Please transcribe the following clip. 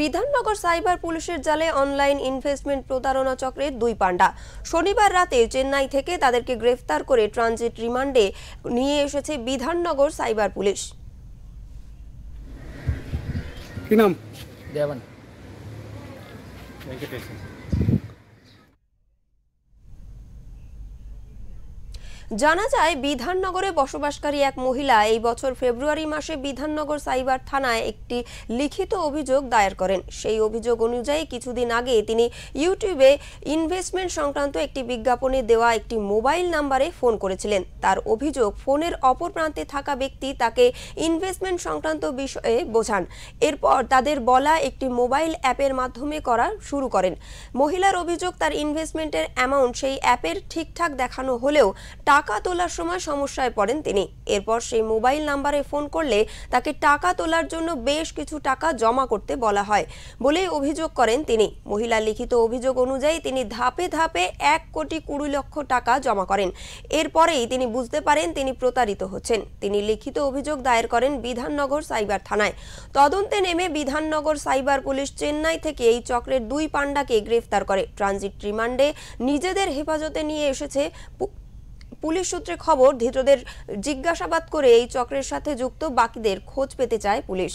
Bidhannagar cyber পুলিশের জালে online investment প্রতারণা চক্রের দুই পান্ডা শনিবার রাতে চেন্নাই থেকে তাদেরকে গ্রেফতার করে ট্রানজিট রিমান্ডে নিয়ে এসেছে বিধাননগর সাইবার পুলিশ। কি নাম? দেওয়ান। জানা যায় বিধাননগরে বসবাসকারী এক মহিলা এই বছর ফেব্রুয়ারি মাসে বিধাননগর সাইবার থানায় একটি লিখিত অভিযোগ দায়ের করেন। সেই অভিযোগ অনুযায়ী কিছুদিন আগে তিনি ইউটিউবে ইনভেস্টমেন্ট সংক্রান্ত একটি বিজ্ঞাপনে দেওয়া একটি মোবাইল নাম্বারে ফোন করেছিলেন। তার অভিযোগ, ফোনের অপর প্রান্তে থাকা ব্যক্তি তাকে ইনভেস্টমেন্ট সংক্রান্ত বিষয়ে বোঝান। এরপর তাদের বলা একটি মোবাইল অ্যাপের মাধ্যমে করা শুরু করেন। মহিলার অভিযোগ, তার ইনভেস্টমেন্টের অ্যামাউন্ট সেই অ্যাপের ঠিকঠাক দেখানো হলেও টাকা তোলার সময় সমস্যায় পড়েন তিনি। এরপর সেই মোবাইল নাম্বারে ফোন করলে তাকে টাকা তোলার জন্য বেশ কিছু টাকা জমা করতে বলা হয় বলেই অভিযোগ করেন তিনি। মহিলার লিখিত অভিযোগ অনুযায়ী তিনি ধাপে ধাপে 1,20,00,000 টাকা জমা করেন। এরপরেই তিনি বুঝতে পারেন তিনি প্রতারিত হচ্ছেন। তিনি লিখিত অভিযোগ দায়ের করেন বিধাননগর সাইবার থানায়। তদন্তে নেমে বিধাননগর সাইবার পুলিশ চেন্নাই থেকে এই চক্রের দুই পান্ডাকে গ্রেফতার করে ট্রানজিট রিমান্ডে নিজেদের হেফাজতে নিয়ে এসেছে। পুলিশ সূত্রে খবর, ধৃতদের জিজ্ঞাসাবাদ করে এই চক্রের সাথে যুক্ত বাকিদের খোঁজ পেতে চায় পুলিশ।